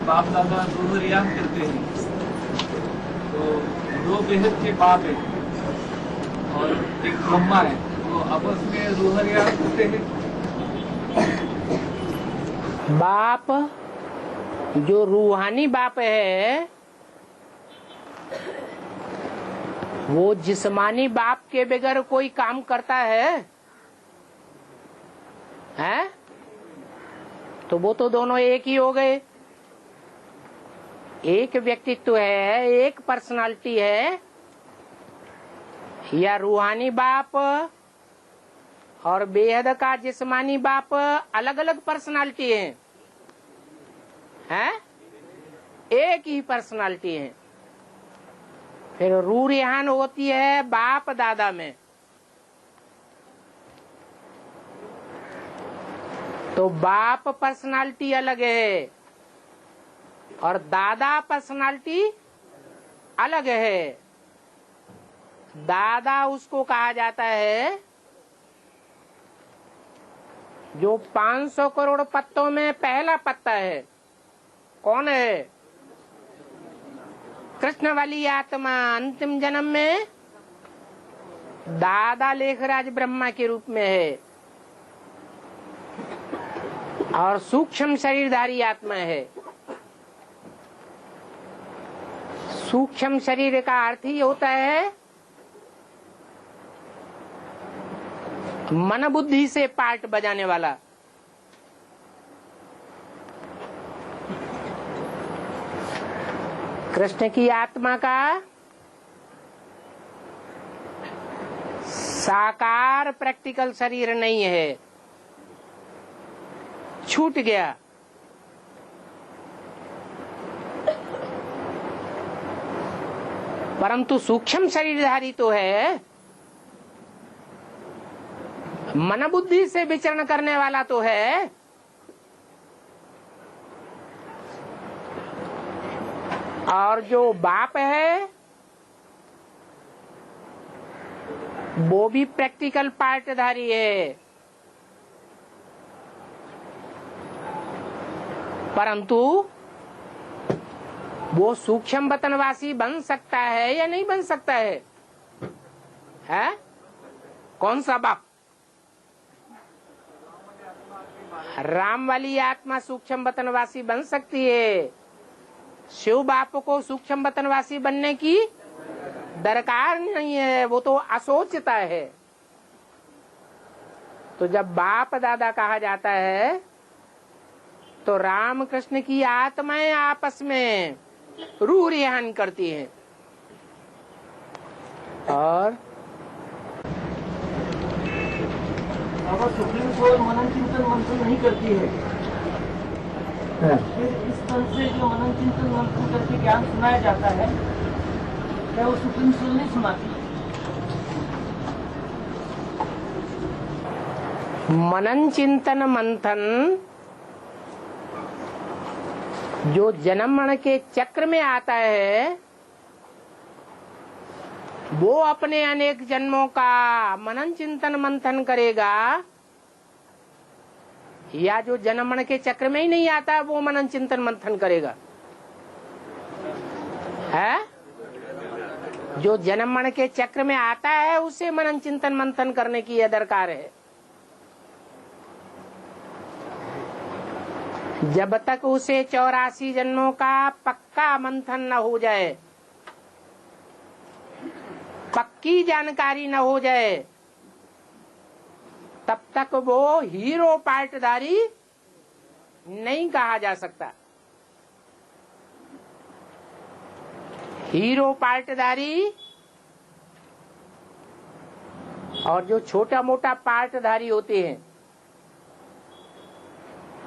बाप दादा दोनों रियान करते हैं, तो दो बेहद के बाप है और एक ब्रह्मा है, तो आपस में रूह रियान करते हैं। बाप जो रूहानी बाप है वो जिस्मानी बाप के बगैर कोई काम करता है? तो वो तो दोनों एक ही हो गए। एक व्यक्तित्व है, एक पर्सनालिटी है। या रूहानी बाप और बेहद का जिस्मानी बाप अलग अलग पर्सनालिटी हैं? एक ही पर्सनालिटी है। फिर रूह रिहान होती है बाप दादा में। तो बाप पर्सनालिटी अलग है और दादा पर्सनालिटी अलग है। दादा उसको कहा जाता है जो 500 करोड़ पत्तों में पहला पत्ता है। कौन है? कृष्ण वाली आत्मा अंतिम जन्म में दादा लेखराज ब्रह्मा के रूप में है और सूक्ष्म शरीरधारी आत्मा है। सूक्ष्म शरीर का अर्थ ही होता है मन बुद्धि से पार्ट बजाने वाला। कृष्ण की आत्मा का साकार प्रैक्टिकल शरीर नहीं है, छूट गया। परंतु सूक्ष्म शरीरधारी तो है, मन बुद्धि से विचरण करने वाला तो है। और जो बाप है वो भी प्रैक्टिकल पार्टधारी है, परंतु वो सूक्ष्म वतनवासी बन सकता है या नहीं बन सकता है? कौन सा बाप? राम वाली आत्मा सूक्ष्म वतनवासी बन सकती है। शिव बाप को सूक्ष्म वतनवासी बनने की दरकार नहीं है, वो तो असोचता है। तो जब बाप दादा कहा जाता है तो राम कृष्ण की आत्माएं आपस में रूह रिहान करती हैं। और सुप्रीम कोर्ट मनन चिंतन मंथन नहीं करती है, फिर इस तरह से जो मनन चिंतन मंथन करके ज्ञान सुनाया जाता है, क्या वो सुप्रीम कोर्ट नहीं सुनाती? मनन चिंतन मंथन जो जन्म मरण के चक्र में आता है वो अपने अनेक जन्मों का मनन चिंतन मंथन करेगा, या जो जन्म मरण के चक्र में ही नहीं आता वो मनन चिंतन मंथन करेगा? है जो जन्म मरण के चक्र में आता है उसे मनन चिंतन मंथन करने की यह दरकार है। जब तक उसे 84 जन्मों का पक्का मंथन न हो जाए, पक्की जानकारी न हो जाए, तब तक वो हीरो पार्टधारी नहीं कहा जा सकता। हीरो पार्टधारी और जो छोटा मोटा पार्टधारी होते हैं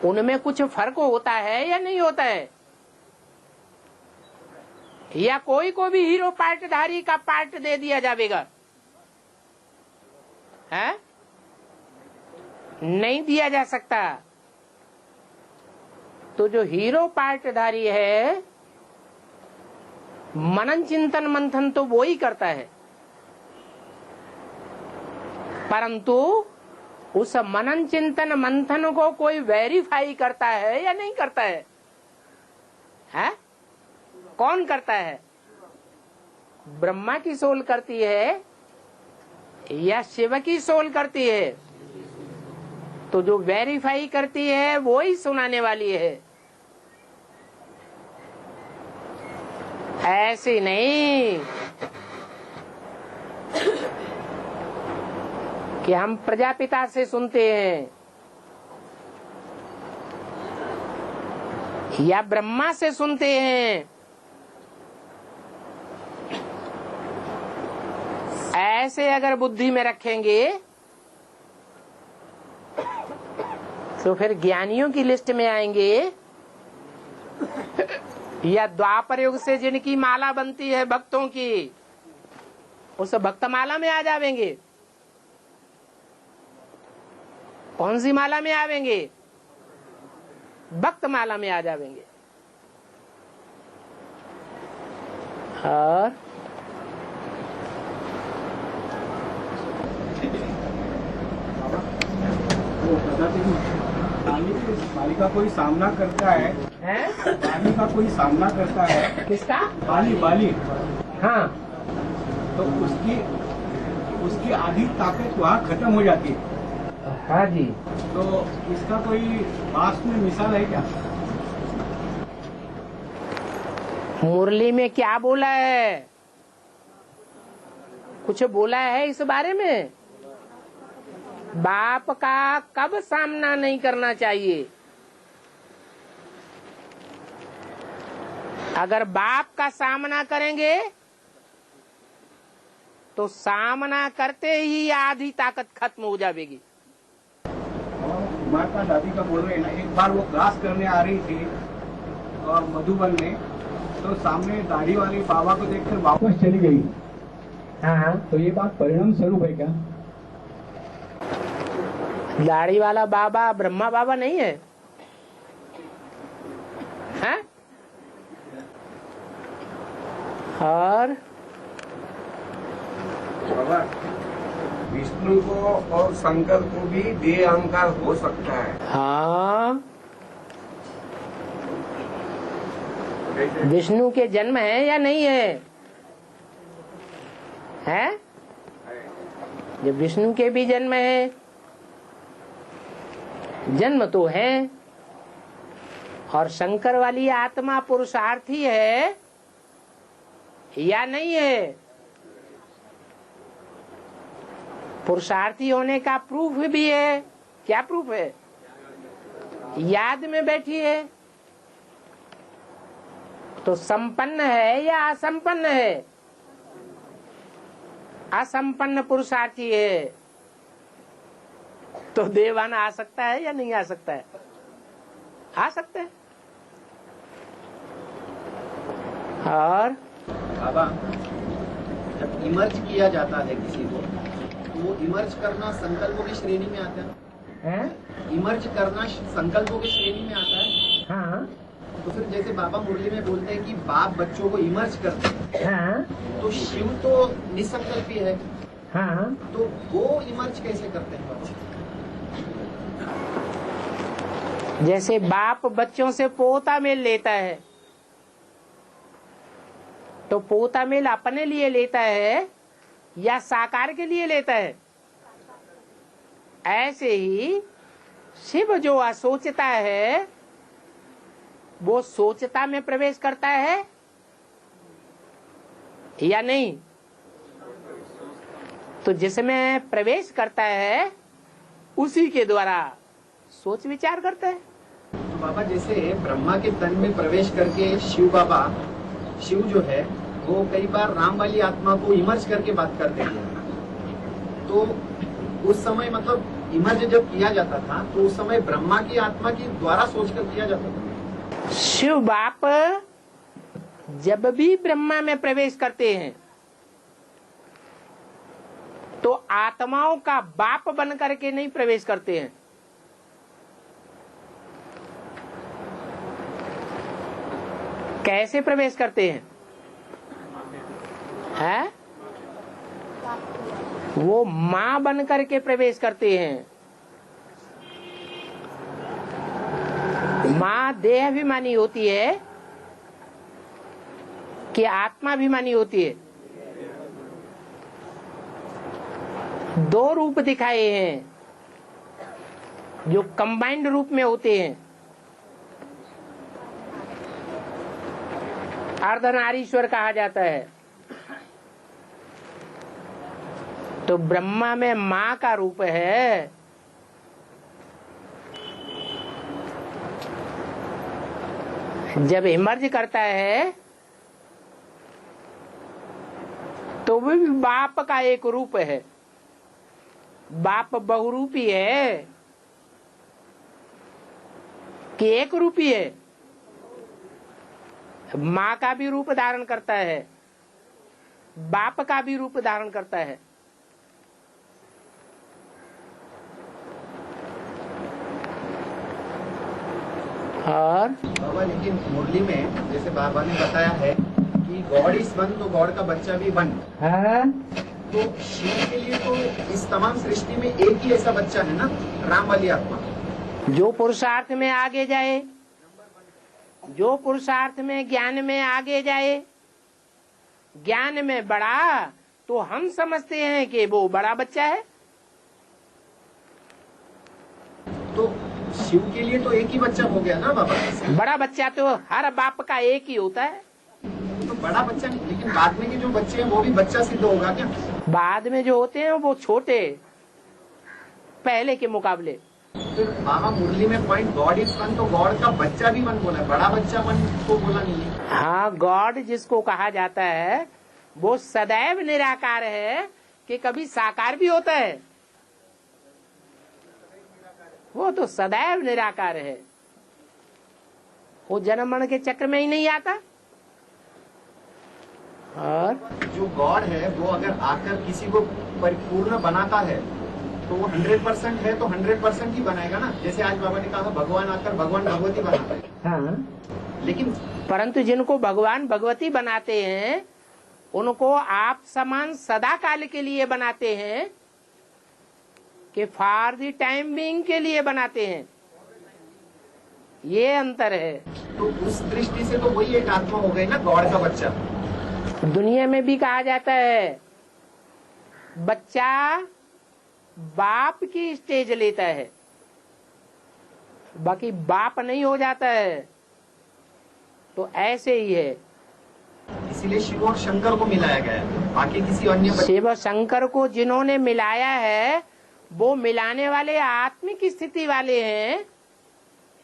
उनमें कुछ फर्क होता है या नहीं होता है? या कोई को भी हीरो पार्टधारी का पार्ट दे दिया जाएगा? है? नहीं दिया जा सकता। तो जो हीरो पार्टधारी है मनन चिंतन मंथन तो वो ही करता है, परंतु उस मनन चिंतन मंथन को कोई वेरीफाई करता है या नहीं करता है? है? कौन करता है? ब्रह्मा की सोल करती है या शिव की सोल करती है? तो जो वेरीफाई करती है वो ही सुनाने वाली है, ऐसे नहीं कि हम प्रजापिता से सुनते हैं या ब्रह्मा से सुनते हैं। ऐसे अगर बुद्धि में रखेंगे तो फिर ज्ञानियों की लिस्ट में आएंगे या द्वापर युग से जिनकी माला बनती है भक्तों की, उस भक्त माला में आ जाएंगे। कौन सी माला में आवेंगे? भक्त माला में आ जाएंगे। और बाली का कोई सामना करता है, बाली का कोई सामना करता है। किसका? बाली। हाँ, तो उसकी आधी ताकत वहाँ खत्म हो जाती है। हाँ जी। तो इसका कोई पास में मिसाल है क्या? मुरली में क्या बोला है? कुछ बोला है इस बारे में? बाप का कब सामना नहीं करना चाहिए? अगर बाप का सामना करेंगे तो सामना करते ही आधी ताकत खत्म हो जाएगी। माता दादी का बोल रहे हैं ना, एक बार वो क्लास करने आ रही थी और मधुबन में, तो सामने दाढ़ी वाली बाबा को देखकर वापस चली गई। हाँ, तो ये बात परिणाम स्वरूप है क्या? दाढ़ी वाला बाबा ब्रह्मा बाबा नहीं है? हैं? और बाबा, विष्णु को और शंकर को भी देह अहंकार हो सकता है। हाँ, विष्णु के जन्म है या नहीं है? है? जब विष्णु के भी जन्म है, जन्म तो है। और शंकर वाली आत्मा पुरुषार्थी है या नहीं है? पुरुषार्थी होने का प्रूफ भी है। क्या प्रूफ है? याद में बैठी है। तो संपन्न है या असंपन्न है? असंपन्न पुरुषार्थी है। तो देवान आ सकता है या नहीं आ सकता है? आ सकता है। और बाबा, जब इमर्ज किया जाता है किसी को, तो वो इमर्ज करना संकल्पों की श्रेणी में आता है? इमर्ज करना संकल्पों की श्रेणी में आता है? हाँ, तो फिर जैसे बाबा मुरली में बोलते हैं कि बाप बच्चों को इमर्ज करते हैं, हाँ, तो शिव तो निसंकल्पी है, हाँ। तो वो इमर्ज कैसे करते हैं बाबा? जैसे बाप बच्चों से पोता मेल लेता है, तो पोता मेल अपने लिए लेता है या साकार के लिए लेता है? ऐसे ही शिव जो असोचता है वो सोचता में प्रवेश करता है या नहीं? तो जिसमें प्रवेश करता है उसी के द्वारा सोच विचार करता है। तो बाबा, जैसे ब्रह्मा के तन में प्रवेश करके शिव जो है वो कई बार राम वाली आत्मा को इमर्ज करके बात करते हैं, तो उस समय मतलब इमर्ज जब किया जाता था तो उस समय ब्रह्मा की आत्मा की द्वारा सोचकर किया जाता था। शिव बाप जब भी ब्रह्मा में प्रवेश करते हैं तो आत्माओं का बाप बन करके नहीं प्रवेश करते हैं। कैसे प्रवेश करते हैं? है? वो मां बन करके प्रवेश करते हैं। मां देहाभिमानी होती है कि आत्माभिमानी होती है। दो रूप दिखाए हैं जो कंबाइंड रूप में होते हैं। अर्धनारीश्वर कहा जाता है। तो ब्रह्मा में माँ का रूप है, जब इमर्ज करता है तो वो भी बाप का एक रूप है। बाप बहुरूपी है कि एक रूपी है? माँ का भी रूप धारण करता है, बाप का भी रूप धारण करता है। और बाबा लेकिन मुरली में जैसे बाबा ने बताया है कि गॉड इज वन, तो गॉड का बच्चा भी वन। तो शिव के लिए तो इस तमाम सृष्टि में एक ही ऐसा बच्चा है ना, राम वाली आत्मा। जो पुरुषार्थ में आगे जाए, जो पुरुषार्थ में ज्ञान में आगे जाए, ज्ञान में बड़ा, तो हम समझते हैं कि वो बड़ा बच्चा है। तो शिव के लिए तो एक ही बच्चा हो गया ना बाबा। बड़ा बच्चा तो हर बाप का एक ही होता है। तो बड़ा बच्चा नहीं, लेकिन बाद में के जो बच्चे हैं वो भी बच्चा सिद्ध होगा क्या? बाद में जो होते हैं वो छोटे, पहले के मुकाबले। फिर बाबा मुरली में पॉइंट गॉड इज वन, तो गॉड का बच्चा भी वन बोला, बड़ा बच्चा वन को बोला नहीं है। हाँ, गॉड जिसको कहा जाता है वो सदैव निराकार है कि कभी साकार भी होता है। वो तो सदैव निराकार है, वो जन्म मरण के चक्र में ही नहीं आता। और जो गॉड है वो अगर आकर किसी को परिपूर्ण बनाता है तो वो 100% है, तो 100% ही बनाएगा ना। जैसे आज बाबा ने कहा भगवान आकर भगवान भगवती बनाता है। हाँ, लेकिन परंतु जिनको भगवान भगवती बनाते हैं उनको आप समान सदा काल के लिए बनाते हैं कि फॉर द टाइम बीइंग के लिए बनाते हैं। ये अंतर है। तो उस दृष्टि से तो वही एक आत्मा हो गई ना, गॉड का बच्चा। दुनिया में भी कहा जाता है बच्चा बाप की स्टेज लेता है, बाकी बाप नहीं हो जाता है। तो ऐसे ही है। इसीलिए शिव और शंकर को मिलाया गया है, बाकी किसी अन्य शिव शंकर को जिन्होंने मिलाया है वो मिलाने वाले आत्मिक स्थिति वाले हैं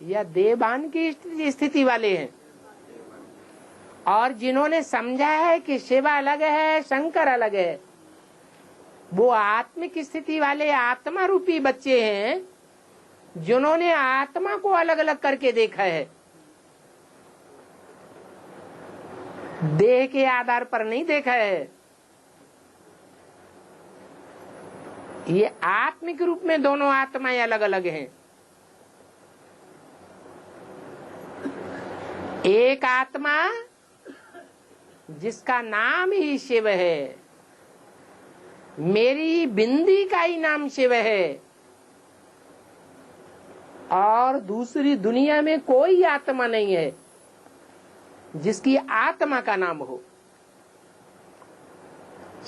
या देवान की स्थिति वाले हैं। और जिन्होंने समझा है कि शिव अलग है शंकर अलग है, वो आत्मिक स्थिति वाले आत्मा रूपी बच्चे हैं जिन्होंने आत्मा को अलग अलग करके देखा है, देह के आधार पर नहीं देखा है। ये आत्मिक रूप में दोनों आत्माएं अलग अलग हैं। एक आत्मा जिसका नाम ही शिव है, मेरी बिंदी का ही नाम शिव है, और दूसरी दुनिया में कोई आत्मा नहीं है जिसकी आत्मा का नाम हो।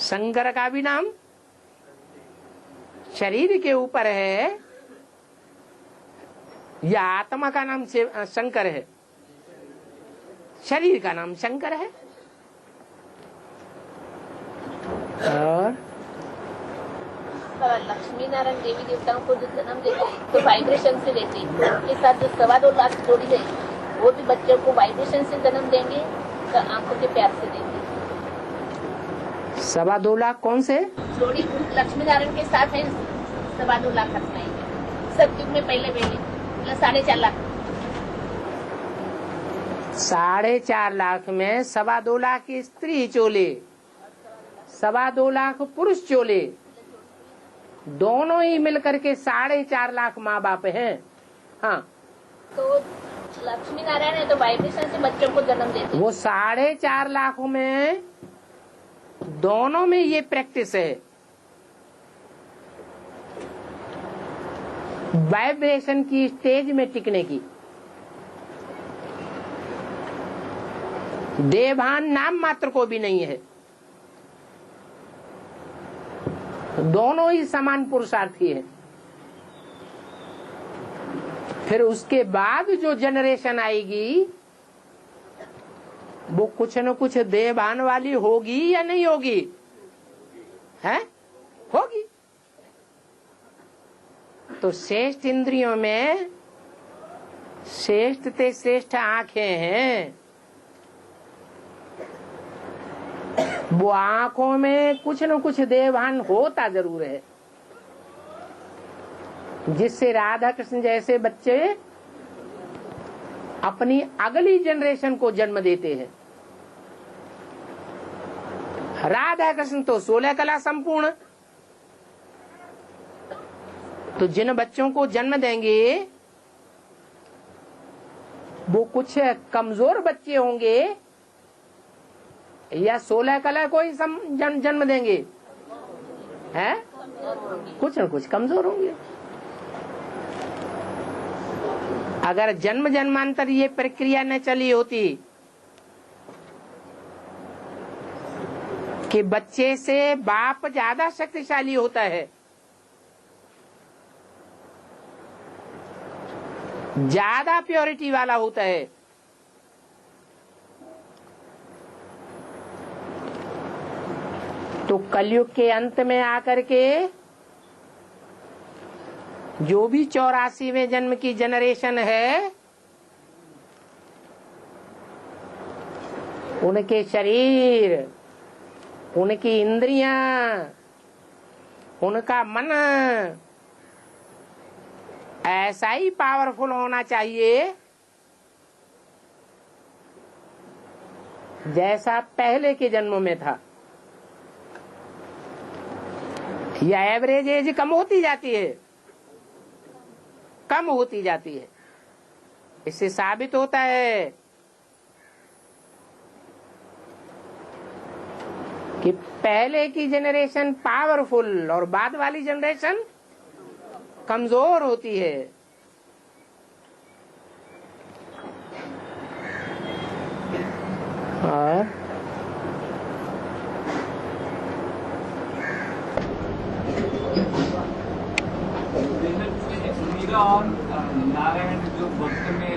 शंकर का भी नाम शरीर के ऊपर है या आत्मा का नाम शंकर है? शरीर का नाम शंकर है। और लक्ष्मी नारायण देवी देवताओं को जो जन्म देते हैं तो वाइब्रेशन से देते हैं। उनके साथ जो 2.25 लाख जोड़ी है वो भी बच्चों को वाइब्रेशन से जन्म देंगे तो आंखों के प्यार से देंगे। 2.25 लाख कौन से जोड़ी लक्ष्मी नारायण के साथ है? 2.25 लाख आत्माएं सतयुग में पहले 4.5 लाख। 4.5 लाख में 2.25 लाख स्त्री चोले, 2.25 लाख पुरुष चोले, दोनों ही मिलकर के 4.5 लाख माँ बाप हैं। हाँ, तो लक्ष्मी नारायण है तो वाइब्रेशन से बच्चों को जन्म देते हैं। वो 4.5 लाख में दोनों में ये प्रैक्टिस है, वाइब्रेशन की स्टेज में टिकने की। देहभान नाम मात्र को भी नहीं है। दोनों ही समान पुरुषार्थी है। फिर उसके बाद जो जनरेशन आएगी वो कुछ न कुछ देहभान वाली होगी या नहीं होगी? है? होगी। तो श्रेष्ठ इंद्रियों में श्रेष्ठ ते श्रेष्ठ आंखें हैं। वो आंखों में कुछ न कुछ देहभान होता जरूर है, जिससे राधा कृष्ण जैसे बच्चे अपनी अगली जनरेशन को जन्म देते हैं। राधा कृष्ण तो 16 कला संपूर्ण, तो जिन बच्चों को जन्म देंगे वो कुछ कमजोर बच्चे होंगे या 16 कला को ही जन्म देंगे? हैं? कुछ न कुछ कमजोर होंगे। अगर जन्म जन्मांतर ये प्रक्रिया न चली होती कि बच्चे से बाप ज्यादा शक्तिशाली होता है, ज्यादा प्योरिटी वाला होता है, तो कलयुग के अंत में आकर के जो भी 84वें जन्म की जनरेशन है, उनके शरीर, उनकी इंद्रियां, उनका मन ऐसा ही पावरफुल होना चाहिए जैसा पहले के जन्मों में था। या एवरेज एज कम होती जाती है, कम होती जाती है। इससे साबित होता है कि पहले की जनरेशन पावरफुल और बाद वाली जनरेशन कमजोर होती है। और मीरा और नारायण जो भक्त में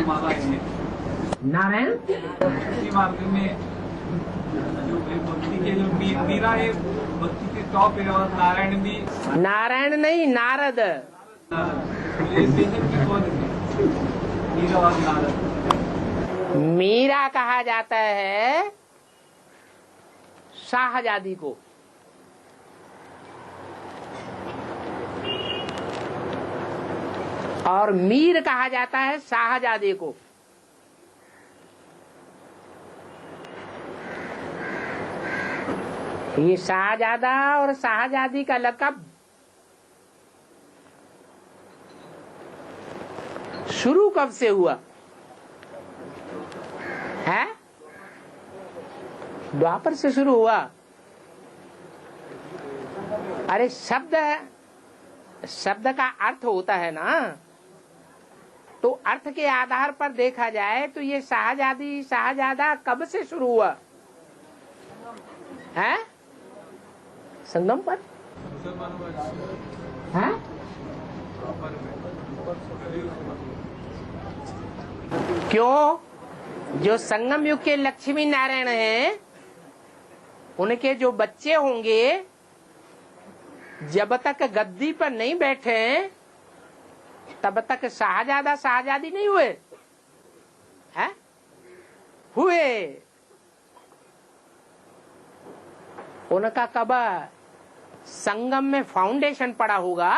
माला है, नारायण भक्ति मार्ग में जो भक्ति के जो मीरा है भक्ति के टॉप है, और नारायण भी, नारायण नहीं नारद। मीरा और नारद। मीरा कहा जाता है शाहजादी को, और मीर कहा जाता है शाहजादे को। ये शाहजादा और शाहजादी का लक़ब शुरू कब से हुआ है? द्वापर से शुरू हुआ। अरे शब्द का अर्थ होता है ना, तो अर्थ के आधार पर देखा जाए तो ये शाहजादी शाहजादा कब से शुरू हुआ है? संगम पर है? क्यों? जो संगम युग के लक्ष्मी नारायण हैं, उनके जो बच्चे होंगे जब तक गद्दी पर नहीं बैठे तब तक शाहजादा शाहजादी नहीं हुए हैं? हुए। उनका कब संगम में फाउंडेशन पड़ा होगा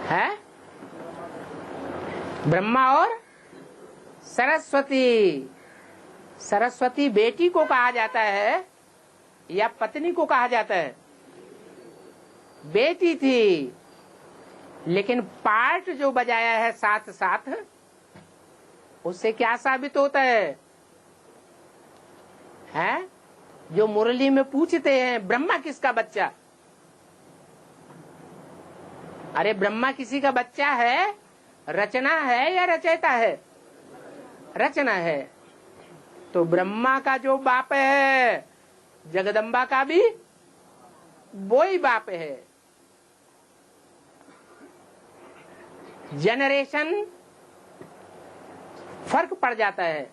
है? ब्रह्मा और सरस्वती। सरस्वती बेटी को कहा जाता है या पत्नी को कहा जाता है? बेटी थी, लेकिन पार्ट जो बजाया है साथ साथ, उससे क्या साबित होता है? जो मुरली में पूछते हैं ब्रह्मा किसका बच्चा? अरे ब्रह्मा किसी का बच्चा है, रचना है या रचयिता है? रचना है। तो ब्रह्मा का जो बाप है जगदम्बा का भी वो ही बाप है। जनरेशन फर्क पड़ जाता है।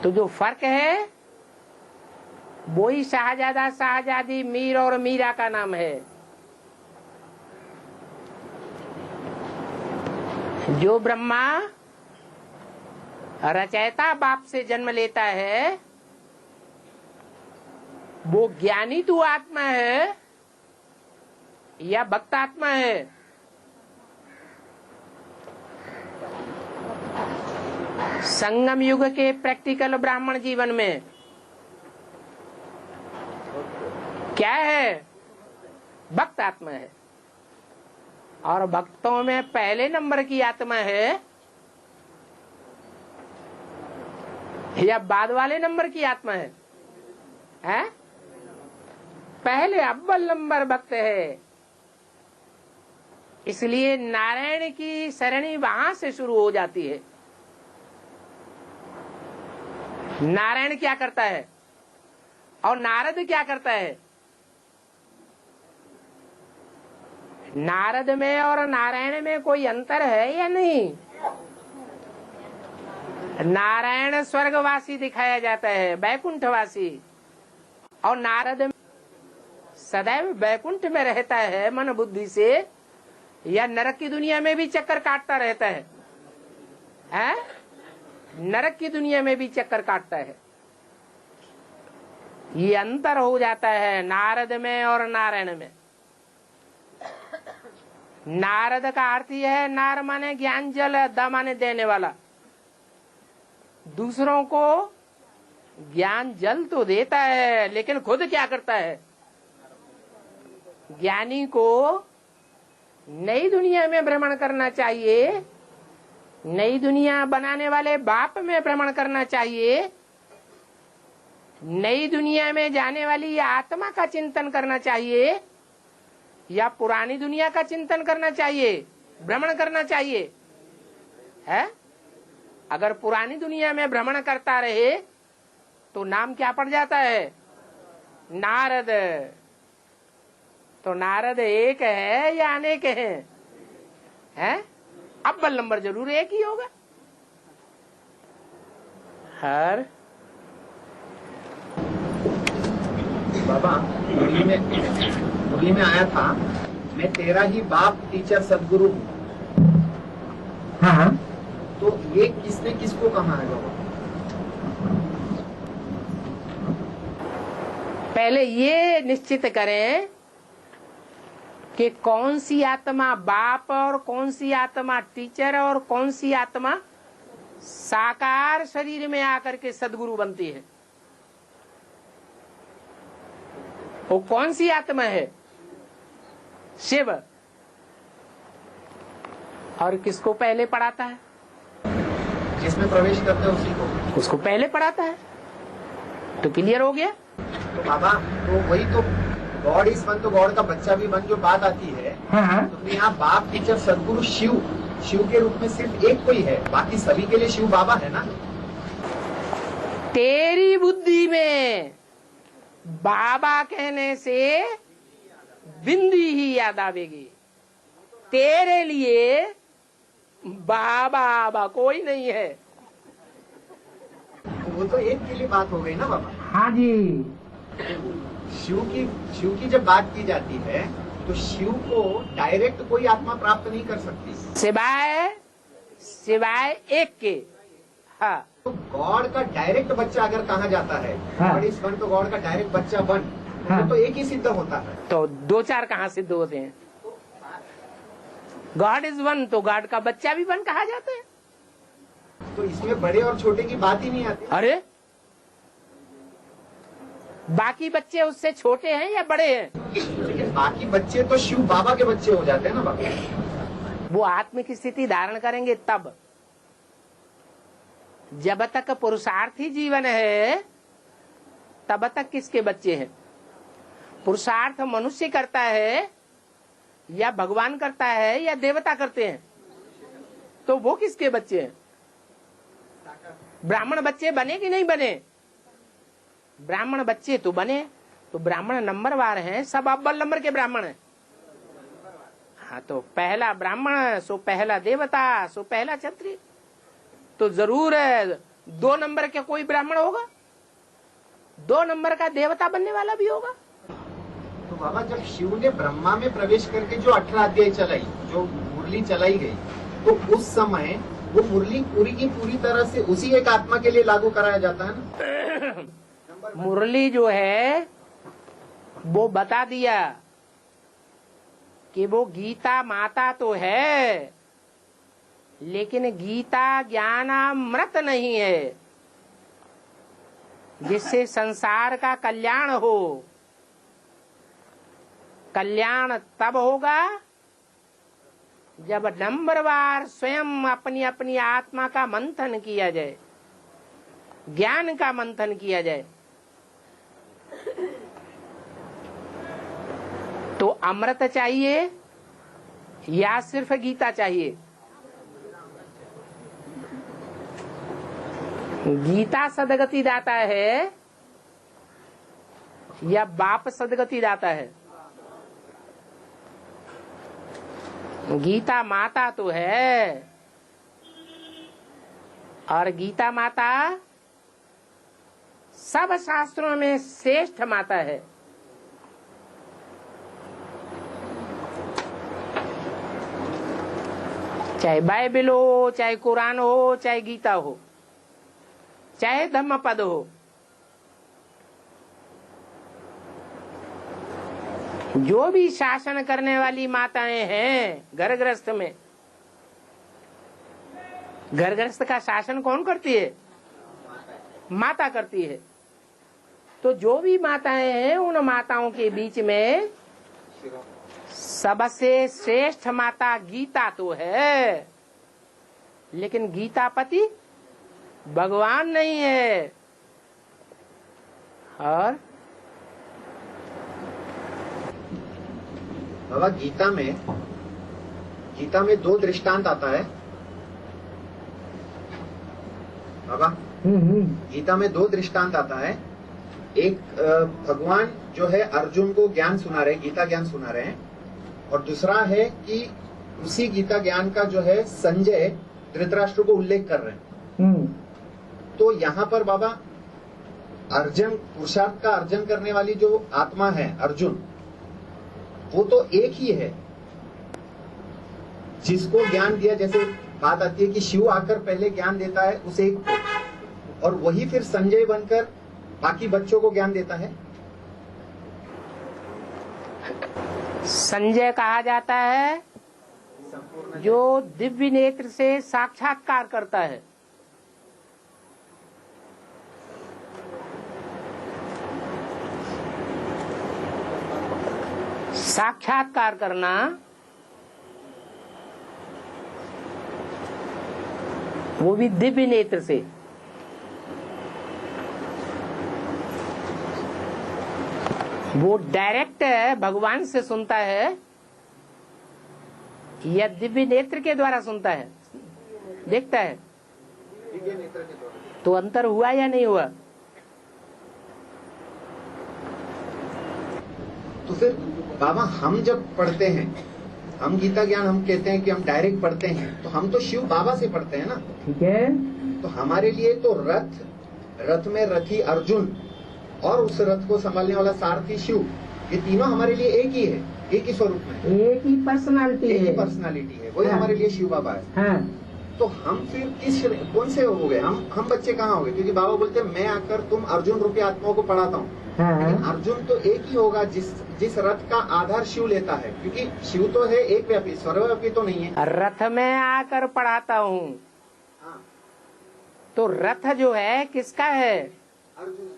तो जो फर्क है वो ही शाहजादा, शाहजादी, मीर और मीरा का नाम है। जो ब्रह्मा रचयिता बाप से जन्म लेता है वो ज्ञानी तो आत्मा है या भक्त आत्मा है? संगम युग के प्रैक्टिकल ब्राह्मण जीवन में क्या है? भक्त आत्मा है। और भक्तों में पहले नंबर की आत्मा है या बाद वाले नंबर की आत्मा है? हैं? पहले अव्वल नंबर भक्त है। इसलिए नारायण की सरणी वहां से शुरू हो जाती है। नारायण क्या करता है और नारद क्या करता है? नारद में और नारायण में कोई अंतर है या नहीं? नारायण स्वर्गवासी दिखाया जाता है, बैकुंठवासी, और नारद सदैव बैकुंठ में रहता है मन बुद्धि से, या नरक की दुनिया में भी चक्कर काटता रहता है? हैं? नरक की दुनिया में भी चक्कर काटता है। ये अंतर हो जाता है नारद में और नारायण में। नारद का अर्थ यह है, नार माने ज्ञान जल, द माने देने वाला। दूसरों को ज्ञान जल तो देता है लेकिन खुद क्या करता है? ज्ञानी को नई दुनिया में भ्रमण करना चाहिए, नई दुनिया बनाने वाले बाप में भ्रमण करना चाहिए, नई दुनिया में जाने वाली आत्मा का चिंतन करना चाहिए, या पुरानी दुनिया का चिंतन करना चाहिए, भ्रमण करना चाहिए? है? अगर पुरानी दुनिया में भ्रमण करता रहे तो नाम क्या पड़ जाता है? नारद। तो नारद एक है या अनेक है? अव्वल नंबर जरूर एक ही होगा। हर बाबा मुरली में आया था, मैं तेरा ही बाप टीचर सदगुरु हूँ। हाँ, तो ये किसने किसको कहा है बाबा? पहले ये निश्चित करें कि कौन सी आत्मा बाप और कौन सी आत्मा टीचर और कौन सी आत्मा साकार शरीर में आकर के सदगुरु बनती है। वो कौन सी आत्मा है? शिव। और किसको पहले पढ़ाता है? जिसमें प्रवेश करते हैं उसी को। उसको पहले पढ़ाता है। तो क्लियर हो गया? तो बाबा तो वही तो गॉड इज वन, तो गॉड का बच्चा भी बन जो बात आती है। हाँ। तो यहाँ बाप टीचर सदगुरु शिव के रूप में सिर्फ एक कोई है, बाकी सभी के लिए शिव बाबा है ना? तेरी बुद्धि में बाबा कहने से बिंदी ही याद आवेगी। तेरे लिए बाबा कोई नहीं है। वो तो एक के लिए बात हो गई ना बाबा? हाँ जी। शिव की जब बात की जाती है तो शिव को डायरेक्ट कोई आत्मा प्राप्त नहीं कर सकती सिवाय एक के। हाँ। तो गॉड का डायरेक्ट बच्चा अगर कहा जाता है, गॉड इज वन, तो गॉड का डायरेक्ट बच्चा वन, हाँ। तो एक ही सिद्ध होता है। तो दो चार कहाँ सिद्ध होते हैं? गॉड इज वन तो गॉड का बच्चा भी वन कहा जाता है। तो इसमें बड़े और छोटे की बात ही नहीं आती। अरे बाकी बच्चे उससे छोटे हैं या बड़े हैं? लेकिन बाकी बच्चे तो शिव बाबा के बच्चे हो जाते हैं ना बाबा। वो आत्म की स्थिति धारण करेंगे तब। जब तक पुरुषार्थी जीवन है तब तक किसके बच्चे हैं? पुरुषार्थ मनुष्य करता है या भगवान करता है या देवता करते हैं? तो वो किसके बच्चे हैं? ब्राह्मण बच्चे बने कि नहीं बने? ब्राह्मण बच्चे तो बने। तो ब्राह्मण नंबरवार हैं, सब अव्वल नंबर के ब्राह्मण हैं। हाँ, तो पहला ब्राह्मण सो पहला देवता सो पहला क्षत्रिय। तो जरूर 2 नंबर के कोई ब्राह्मण होगा, 2 नंबर का देवता बनने वाला भी होगा। तो बाबा, जब शिव ने ब्रह्मा में प्रवेश करके जो 18 अध्याय चलाई, जो मुरली चलाई गई, तो उस समय वो मुरली पूरी की पूरी तरह से उसी एक आत्मा के लिए लागू कराया जाता है ना। मुरली जो है वो बता दिया कि वो गीता माता तो है, लेकिन गीता ज्ञानामृत नहीं है जिससे संसार का कल्याण हो। कल्याण तब होगा जब नंबरवार स्वयं अपनी अपनी आत्मा का मंथन किया जाए, ज्ञान का मंथन किया जाए। तो अमृत चाहिए या सिर्फ गीता चाहिए? गीता सदगति दाता है या बाप सदगति दाता है? गीता माता तो है, और गीता माता सब शास्त्रों में श्रेष्ठ माता है। चाहे बाइबल हो, चाहे कुरान हो, चाहे गीता हो, चाहे धम्मपद हो, जो भी शासन करने वाली माताएं हैं घर गृहस्थ में, घर गृहस्थ का शासन कौन करती है? माता करती है। तो जो भी माताएं हैं उन माताओं के बीच में सबसे श्रेष्ठ माता गीता तो है, लेकिन गीतापति भगवान नहीं है। और बाबा, गीता में 2 दृष्टांत आता है। बाबा, गीता में 2 दृष्टांत आता है। एक भगवान जो है अर्जुन को ज्ञान सुना रहे, गीता ज्ञान सुना रहे हैं, और दूसरा है कि उसी गीता ज्ञान का जो है संजय धृतराष्ट्र को उल्लेख कर रहे हैं। तो यहाँ पर बाबा, अर्जुन पुरुषार्थ का अर्जन करने वाली जो आत्मा है अर्जुन, वो तो एक ही है जिसको ज्ञान दिया। जैसे बात आती है कि शिव आकर पहले ज्ञान देता है उस एक को, और वही फिर संजय बनकर बाकी बच्चों को ज्ञान देता है। संजय कहा जाता है जो दिव्य नेत्र से साक्षात्कार करता है। साक्षात्कार करना वो भी दिव्य नेत्र से। वो डायरेक्ट भगवान से सुनता है या दिव्य नेत्र के द्वारा सुनता है, देखता है? तो अंतर हुआ या नहीं हुआ? तो फिर बाबा, हम जब पढ़ते हैं, हम गीता ज्ञान, हम कहते हैं कि हम डायरेक्ट पढ़ते हैं, तो हम तो शिव बाबा से पढ़ते हैं ना। ठीक है। तो हमारे लिए तो रथ में रथी अर्जुन और उस रथ को संभालने वाला सारथी शिव, ये तीनों हमारे लिए एक ही है, एक ही स्वरूप में, एक ही पर्सनालिटी है, वही हमारे लिए शिव बाबा है। हाँ। तो हम फिर कौन से हो गए? हम बच्चे कहाँ हो गए? क्योंकि बाबा बोलते हैं मैं आकर तुम अर्जुन रूपी आत्माओं को पढ़ाता हूँ। हाँ। लेकिन अर्जुन तो एक ही होगा जिस रथ का आधार शिव लेता है, क्योंकि शिव तो है एक व्यापी, सर्वव्यापी तो नहीं है। रथ में आकर पढ़ाता हूँ। हाँ। तो रथ जो है किसका है? अर्जुन।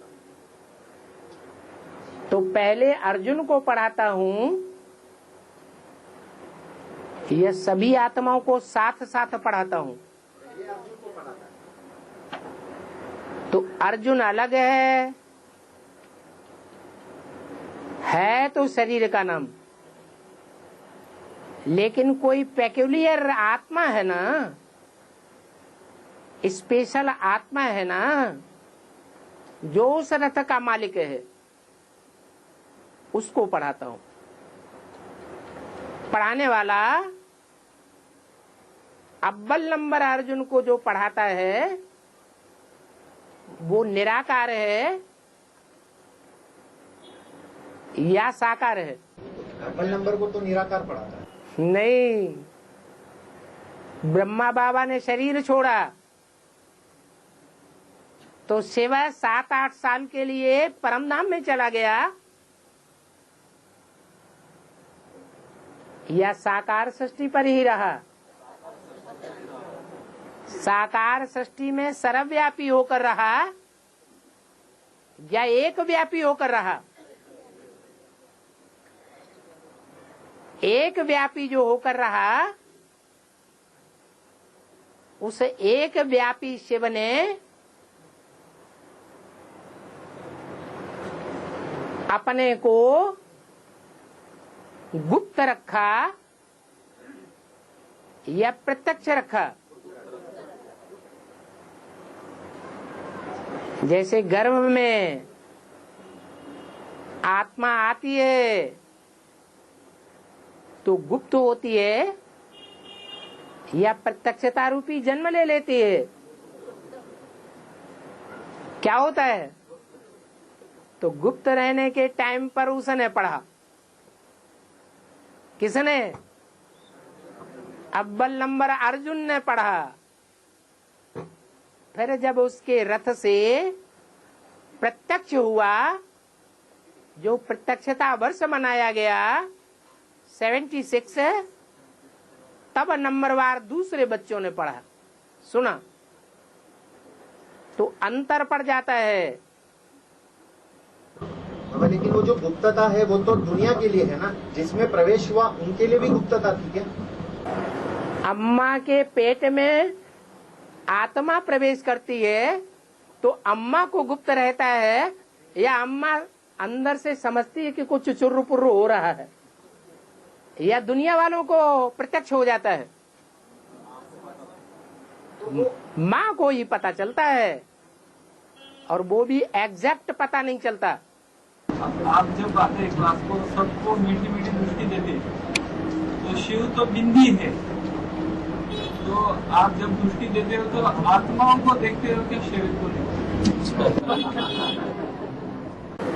तो पहले अर्जुन को पढ़ाता हूँ, यह सभी आत्माओं को साथ साथ पढ़ाता हूँ। तो अर्जुन अलग है तो शरीर का नाम, लेकिन कोई पेक्यूलियर आत्मा है ना, स्पेशल आत्मा है ना, जो उस रथ का मालिक है, उसको पढ़ाता हूं। पढ़ाने वाला अव्वल नंबर अर्जुन को जो पढ़ाता है वो निराकार है या साकार है? अव्वल नंबर को तो निराकार पढ़ाता है। नहीं, ब्रह्मा बाबा ने शरीर छोड़ा तो सिवाय 7-8 साल के लिए परमधाम में चला गया, या साकार सृष्टि पर ही रहा? साकार सृष्टि में सर्वव्यापी होकर रहा या एक व्यापी होकर रहा? एक व्यापी जो होकर रहा, उस एक व्यापी शिव ने अपने को गुप्त रखा या प्रत्यक्ष रखा? जैसे गर्भ में आत्मा आती है तो गुप्त होती है या प्रत्यक्षता रूपी जन्म ले लेती है? क्या होता है? तो गुप्त रहने के टाइम पर उसने पढ़ा। किसने? अव्वल नंबर अर्जुन ने पढ़ा। फिर जब उसके रथ से प्रत्यक्ष हुआ, जो प्रत्यक्षता वर्ष मनाया गया 76, तब नंबरवार दूसरे बच्चों ने पढ़ा, सुना, तो अंतर पड़ जाता है। लेकिन वो जो गुप्तता है वो तो दुनिया के लिए है ना, जिसमें प्रवेश हुआ उनके लिए भी गुप्तता थी क्या? अम्मा के पेट में आत्मा प्रवेश करती है तो अम्मा को गुप्त रहता है, या अम्मा अंदर से समझती है कि कुछ चुर्रु पुर्रु हो रहा है, या दुनिया वालों को प्रत्यक्ष हो जाता है? माँ को ही पता चलता है, और वो भी एग्जैक्ट पता नहीं चलता। आप जब आते क्लास को सबको मीठी मीठी दृष्टि देते, तो शिव तो बिंदी है, तो आप जब दृष्टि देते हो तो आत्माओं को देखते हो कि शिव को देखते?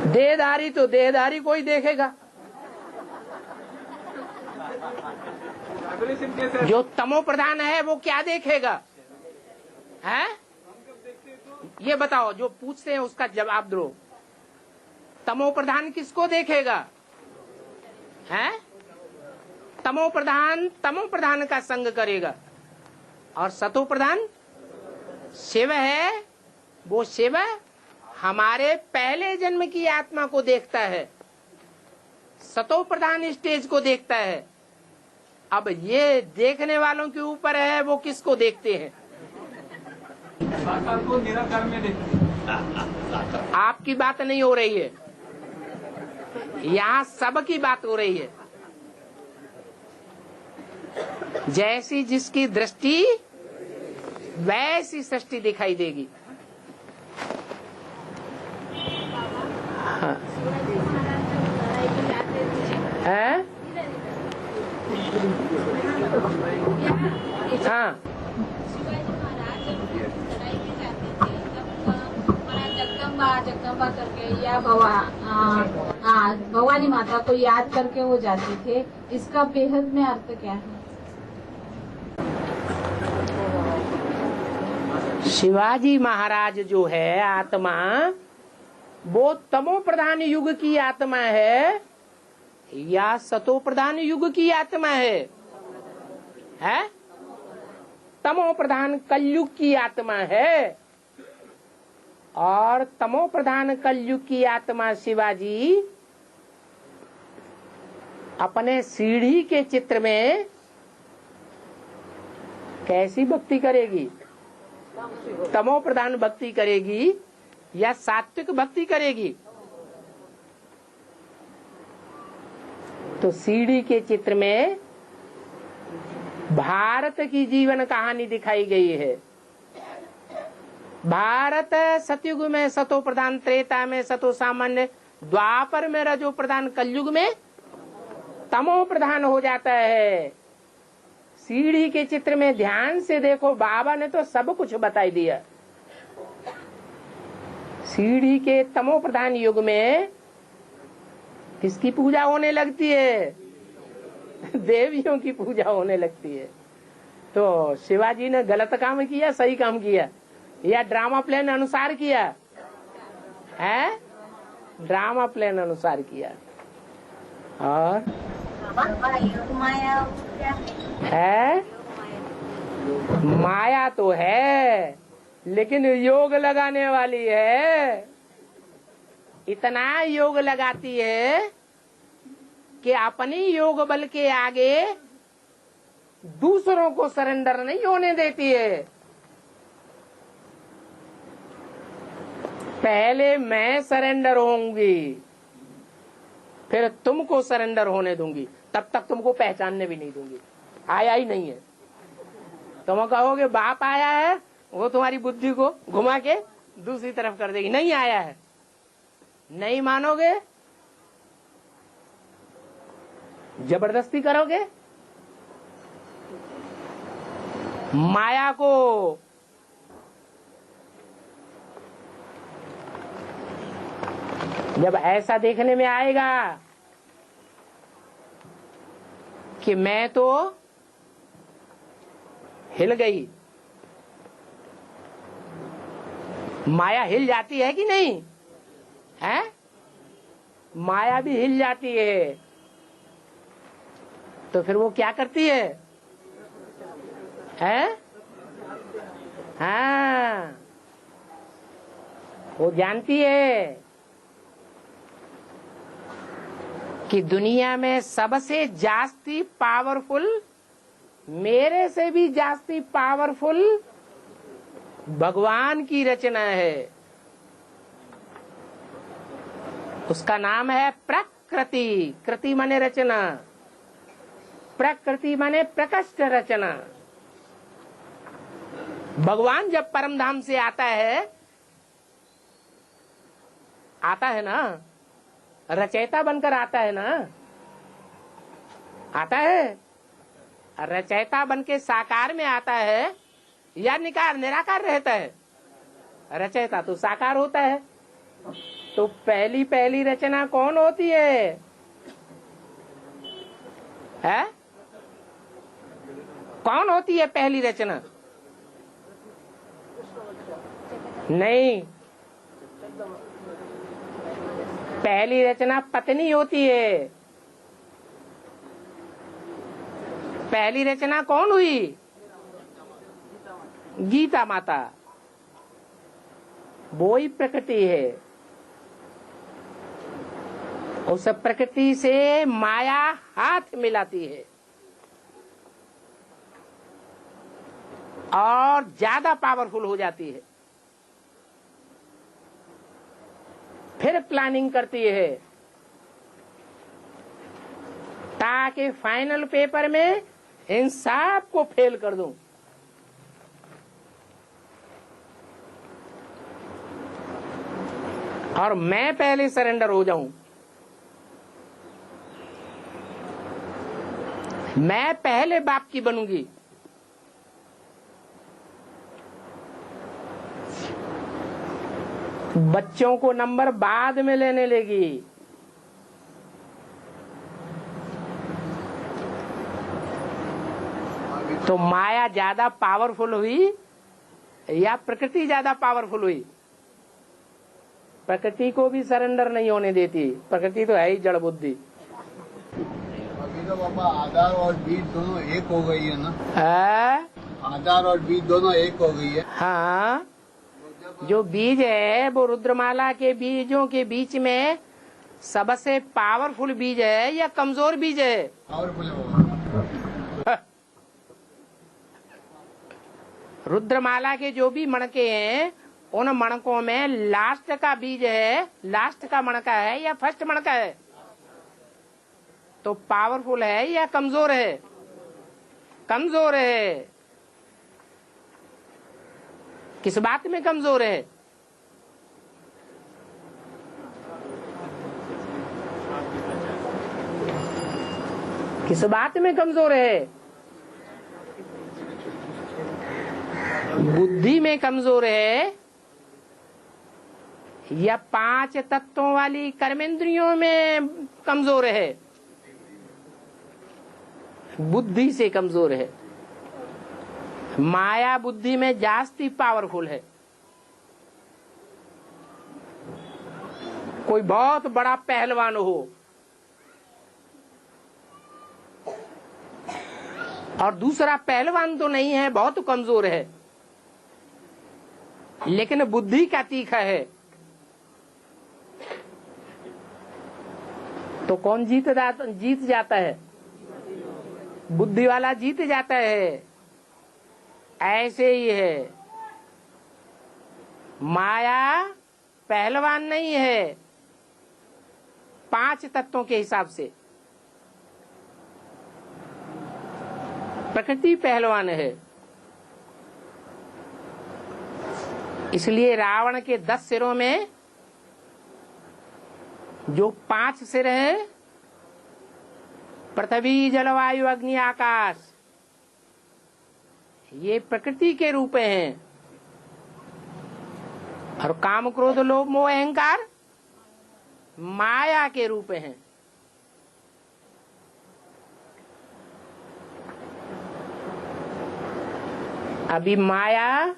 देहधारी तो देहधारी को ही देखेगा, जो तमो प्रधान है वो क्या देखेगा? है? ये बताओ, जो पूछते हैं उसका जवाब दो। तमो प्रधान किसको देखेगा? है? तमो प्रधान का संग करेगा, और सतो प्रधान शिव है, वो शिव हमारे पहले जन्म की आत्मा को देखता है, सतो प्रधान स्टेज को देखता है। अब ये देखने वालों के ऊपर है वो किसको देखते हैं। साकार को निराकार में देखते हैं। आपकी बात नहीं हो रही है, यहाँ सबकी बात हो रही है। जैसी जिसकी दृष्टि वैसी सृष्टि दिखाई देगी। हाँ। है? हाँ। जगदम्बा करके या भवानी माता को याद करके वो जाते थे, इसका बेहद में अर्थ क्या है? शिवाजी महाराज जो है आत्मा, वो तमो प्रधान युग की आत्मा है या सतो प्रधान युग की आत्मा है? तमो प्रधान कलयुग की आत्मा है, और तमो प्रधान कलयुग की आत्मा शिवाजी अपने सीढ़ी के चित्र में कैसी भक्ति करेगी? तमो प्रधान भक्ति करेगी या सात्विक भक्ति करेगी? तो सीढ़ी के चित्र में भारत की जीवन कहानी दिखाई गई है। भारत सतयुग में सतो प्रधान, त्रेता में सतो सामान्य, द्वापर में रजो प्रधान, कलयुग में तमो प्रधान हो जाता है। सीढ़ी के चित्र में ध्यान से देखो, बाबा ने तो सब कुछ बताई दिया। सीढ़ी के तमो प्रधान युग में किसकी पूजा होने लगती है? देवियों की पूजा होने लगती है। तो शिवाजी ने गलत काम किया, सही काम किया, या ड्रामा प्लान अनुसार किया है? ड्रामा प्लान अनुसार किया। और है माया तो है, लेकिन योग लगाने वाली है। इतना योग लगाती है कि अपनी योग बल के आगे दूसरों को सरेंडर नहीं होने देती है। पहले मैं सरेंडर होंगी, फिर तुमको सरेंडर होने दूंगी, तब तक तुमको पहचानने भी नहीं दूंगी। आया ही नहीं है, तुम कहोगे बाप आया है, वो तुम्हारी बुद्धि को घुमा के दूसरी तरफ कर देगी। नहीं आया है, नहीं मानोगे, जबरदस्ती करोगे, माया को जब ऐसा देखने में आएगा कि मैं तो हिल गई, माया हिल जाती है कि नहीं है? माया भी हिल जाती है। तो फिर वो क्या करती है? हाँ, वो जानती है कि दुनिया में सबसे जास्ती पावरफुल, मेरे से भी जास्ती पावरफुल भगवान की रचना है। उसका नाम है प्रकृति। कृति माने रचना, प्रकृति माने प्रकृष्ट रचना। भगवान जब परम धाम से आता है ना, रचयिता बनकर आता है ना, आता है, रचयिता बन के साकार में आता है या निराकार रहता है? रचयिता तो साकार होता है। तो पहली पहली रचना कौन होती है? कौन होती है पहली रचना? नहीं, पहली रचना पत्नी होती है। पहली रचना कौन हुई? गीता माता। वो ही प्रकृति है। उस प्रकृति से माया हाथ मिलाती है और ज्यादा पावरफुल हो जाती है। फिर प्लानिंग करती है ताकि फाइनल पेपर में इन सब को फेल कर दूं। और मैं पहले सरेंडर हो जाऊं, मैं पहले बाप की बनूंगी। बच्चों को नंबर बाद में लेने लेगी। तो माया ज्यादा पावरफुल हुई या प्रकृति ज्यादा पावरफुल हुई? प्रकृति को भी सरेंडर नहीं होने देती। प्रकृति तो है ही जड़ बुद्धि। अभी तो पापा आधार और बीज दोनों एक हो गई है ना? आधार और बीज दोनों एक हो गई है। हाँ, जो बीज है वो रुद्रमाला के बीजों के बीच में सबसे पावरफुल बीज है या कमजोर बीज है? पावरफुल है। रुद्रमाला के जो भी मणके हैं, उन मणकों में लास्ट का बीज है, लास्ट का मणका है या फर्स्ट मणका है? तो पावरफुल है या कमजोर है? कमजोर है। किस बात में कमजोर है? किस बात में कमजोर है? बुद्धि में कमजोर है या 5 तत्वों वाली कर्मेंद्रियों में कमजोर है? बुद्धि से कमजोर है। माया बुद्धि में जास्ती पावरफुल है। कोई बहुत बड़ा पहलवान हो और दूसरा पहलवान तो नहीं है, बहुत कमजोर है, लेकिन बुद्धि का तीखा है, तो कौन जीत जाता है? बुद्धि वाला जीत जाता है। ऐसे ही है, माया पहलवान नहीं है 5 तत्वों के हिसाब से, प्रकृति पहलवान है। इसलिए रावण के 10 सिरों में जो 5 सिर है, पृथ्वी जलवायु अग्नि आकाश, ये प्रकृति के रूप हैं, और काम क्रोध लोभ मोह अहंकार माया के रूप हैं। अभी माया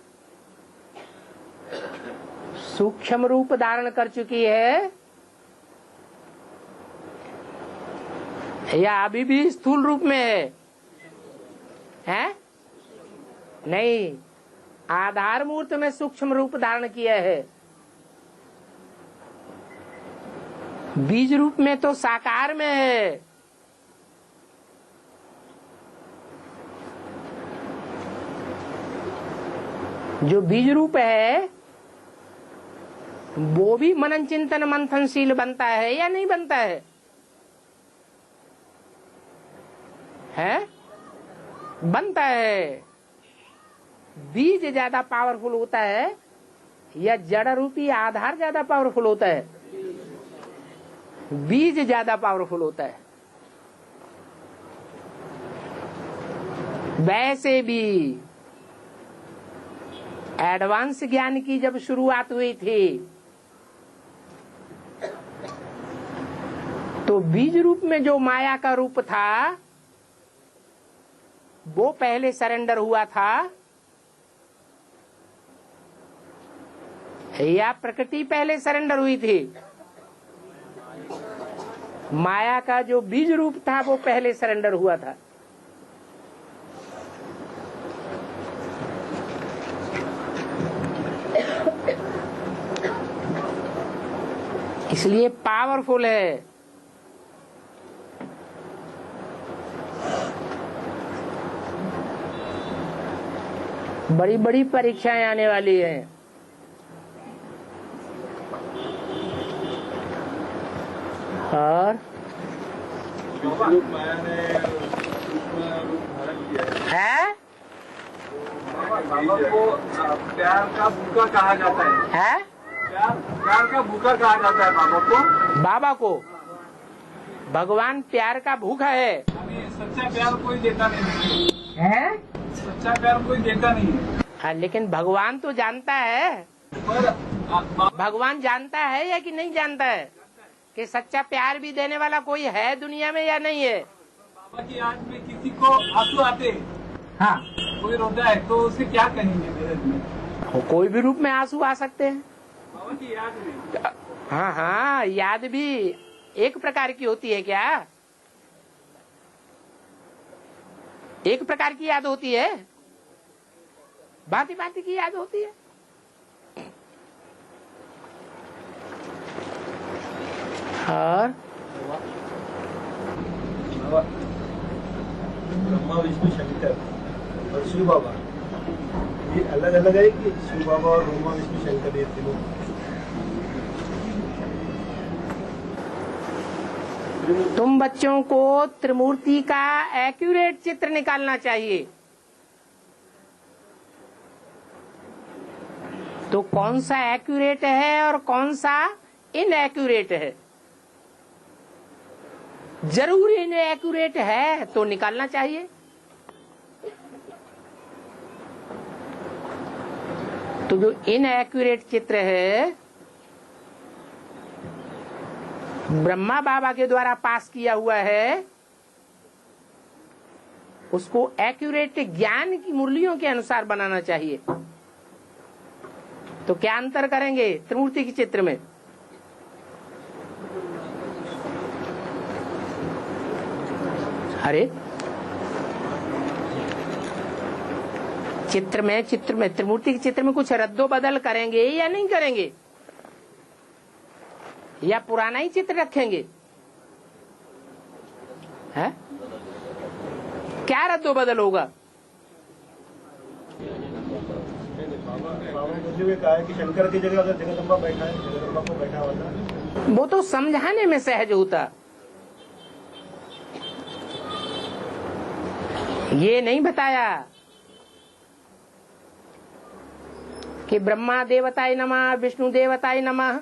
सूक्ष्म रूप धारण कर चुकी है या अभी भी स्थूल रूप में है? नहीं, आधार मूर्त में सूक्ष्म रूप धारण किया है। बीज रूप में तो साकार में है। जो बीज रूप है वो भी मनन चिंतन मंथनशील बनता है या नहीं बनता है? बनता है। बीज ज्यादा पावरफुल होता है या जड़ रूपी आधार ज्यादा पावरफुल होता है? बीज ज्यादा पावरफुल होता है। वैसे भी एडवांस ज्ञान की जब शुरुआत हुई थी तो बीज रूप में जो माया का रूप था वो पहले सरेंडर हुआ था या प्रकृति पहले सरेंडर हुई थी? माया का जो बीज रूप था वो पहले सरेंडर हुआ था। इसलिए पावरफुल है। बड़ी बड़ी परीक्षाएं आने वाली हैं। और है बाबा को प्यार का भूखा कहा जाता है? प्यार का भूखा कहा जाता है बाबा को। बाबा को भगवान प्यार का भूखा है। सच्चा प्यार कोई देता नहीं है। सच्चा प्यार कोई देता नहीं है। हाँ, लेकिन भगवान तो जानता है। पर भगवान जानता है या कि नहीं जानता है कि सच्चा प्यार भी देने वाला कोई है दुनिया में या नहीं है? बाबा की याद में किसी को आंसू आते, हाँ, कोई रोता है तो उसे क्या कहेंगे मेरे में? कोई भी रूप में आंसू आ सकते हैं। बाबा की याद में। हाँ हाँ, याद भी एक प्रकार की होती है क्या? एक प्रकार की याद होती है, भांति भांति की याद होती है। और ब्रह्मा विष्णु शंकर और शिव बाबा ये अलग अलग है कि शिव बाबा और ब्रह्मा विष्णु शंकर ये तीनों? तुम बच्चों को त्रिमूर्ति का एक्यूरेट चित्र निकालना चाहिए। तो कौन सा एक्यूरेट है और कौन सा इनएक्यूरेट है? जरूर इनएक्यूरेट है तो निकालना चाहिए। तो जो इनएक्यूरेट चित्र है ब्रह्मा बाबा के द्वारा पास किया हुआ है, उसको एक्यूरेट ज्ञान की मुरलियों के अनुसार बनाना चाहिए। तो क्या अंतर करेंगे त्रिमूर्ति के चित्र में? अरे चित्र में त्रिमूर्ति के चित्र में कुछ रद्दो बदल करेंगे या नहीं करेंगे, या पुराना ही चित्र रखेंगे? है क्या रद्दो बदल होगा? कहा है कि शंकर की जगह अगर जगदम्बा बैठा है, जगदम्बा को बैठा हुआ था, वो तो समझाने में सहज होता, ये नहीं बताया कि ब्रह्मा देवताय नमः, विष्णु देवताय नमः,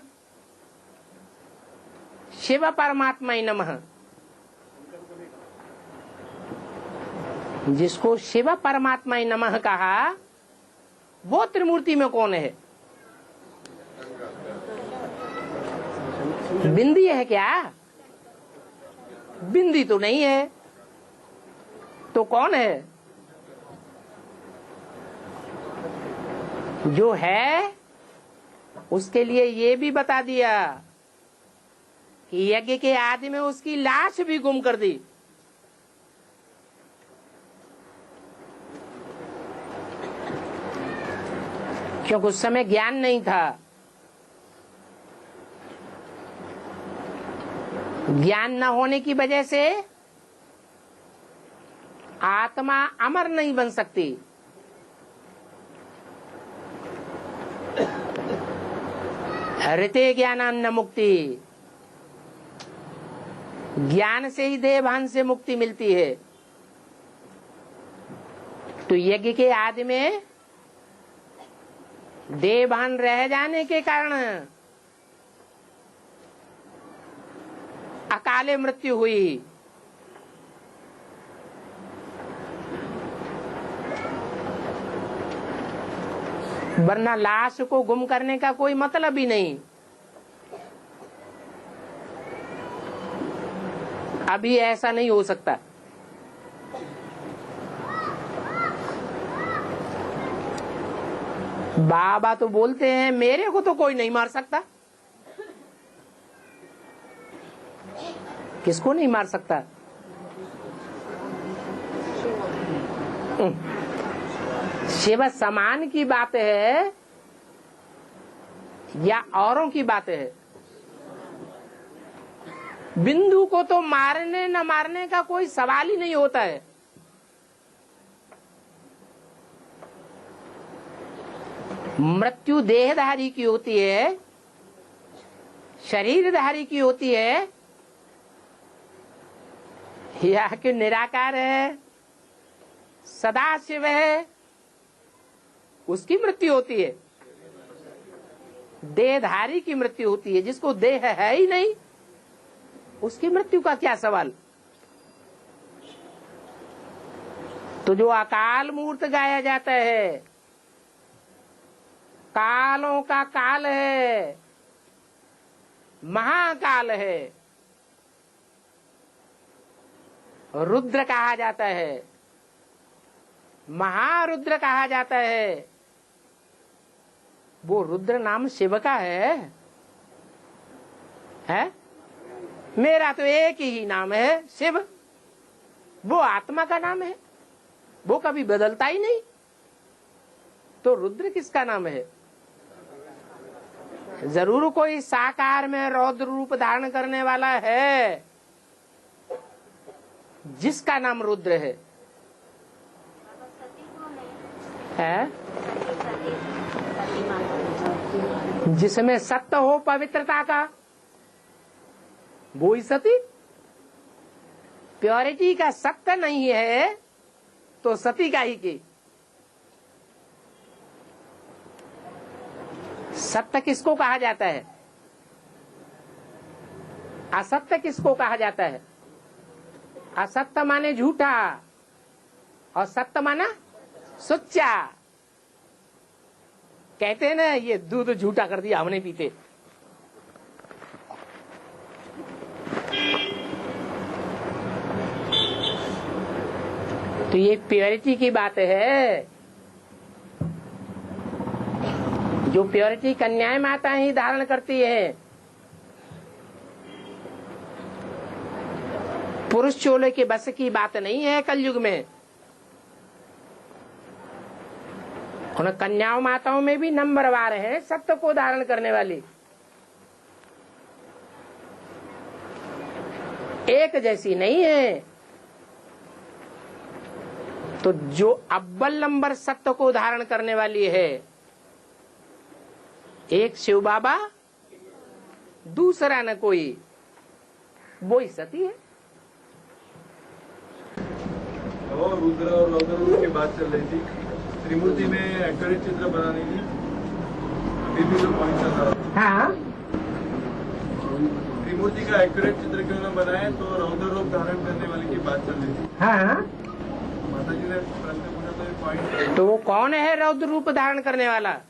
शिव परमात्माय नमः। जिसको शिव परमात्माय नमः कहा वो त्रिमूर्ति में कौन है? बिंदी है क्या? बिंदी तो नहीं है, तो कौन है? जो है उसके लिए ये भी बता दिया कि यज्ञ के आदि में उसकी लाश भी गुम कर दी। क्योंकि उस समय ज्ञान नहीं था। ज्ञान न होने की वजह से आत्मा अमर नहीं बन सकती। ऋते ज्ञानान्न मुक्ति, ज्ञान से ही देहभान से मुक्ति मिलती है। तो यज्ञ के आदि में देहभान रह जाने के कारण अकाले मृत्यु हुई। वरना लाश को गुम करने का कोई मतलब ही नहीं। अभी ऐसा नहीं हो सकता। बाबा तो बोलते हैं मेरे को तो कोई नहीं मार सकता। किसको नहीं मार सकता? शिव समान की बात है या औरों की बात है? बिंदु को तो मारने न मारने का कोई सवाल ही नहीं होता है। मृत्यु देहधारी की होती है, शरीरधारी की होती है, या कि निराकार है, सदा शिव है, उसकी मृत्यु होती है। देहधारी की मृत्यु होती है। जिसको देह है ही नहीं उसकी मृत्यु का क्या सवाल? तो जो अकाल मूर्त गाया जाता है, कालों का काल है, महाकाल है, रुद्र कहा जाता है, महारुद्र कहा जाता है। वो रुद्र नाम शिव का है? मेरा तो एक ही नाम है शिव। वो आत्मा का नाम है, वो कभी बदलता ही नहीं। तो रुद्र किसका नाम है? जरूर कोई साकार में रौद्र रूप धारण करने वाला है जिसका नाम रुद्र है? जिसमें सत्य हो पवित्रता का, वो ही सती। प्योरिटी का सत्य नहीं है तो सती का ही की। सत्य किसको कहा जाता है? असत्य किसको कहा जाता है? असत्य माने झूठा और सत्य माना सच्चा। कहते हैं ना, ये दूध झूठा कर दिया, हम नहीं पीते। तो ये प्योरिटी की बात है। जो प्योरिटी कन्याएं माता ही धारण करती है। पुरुष चोले के बस की बात नहीं है कलयुग में। उन कन्याओं माताओं में भी नंबरवार है सत्य को धारण करने वाली। एक जैसी नहीं है। तो जो अव्वल नंबर सत्य को धारण करने वाली है, एक शिव बाबा, दूसरा न कोई, वो ही सती है। और रुद्र और रौद्र रूप की बात चल रही थी। त्रिमूर्ति में एक्यूरेट चित्र बनाने की अभी भी जो पॉइंट चल रहा है। हाँ, त्रिमूर्ति का एक्यूरेट चित्र क्यों न बनाए, तो रौद्र रूप धारण करने वाले की बात चल रही थी। हाँ, माता जी ने प्रश्न पूछा तो ये पॉइंट। तो वो कौन है रौद्र रूप धारण करने वाला?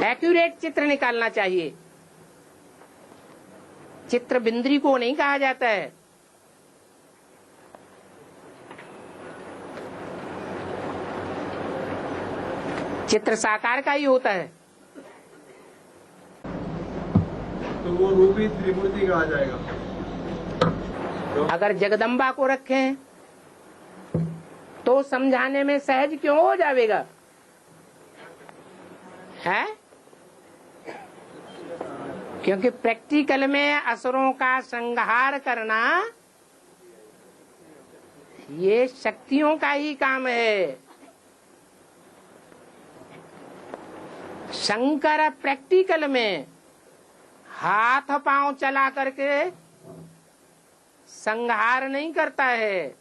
एक्यूरेट चित्र निकालना चाहिए। चित्र बिंद्री को नहीं कहा जाता है। चित्र साकार का ही होता है। तो वो रूप ही त्रिमूर्ति कहा जाएगा। अगर जगदम्बा को रखें तो समझाने में सहज क्यों हो जाएगा? है क्योंकि प्रैक्टिकल में असुरों का संहार करना ये शक्तियों का ही काम है। शंकर प्रैक्टिकल में हाथ पांव चला करके संहार नहीं करता है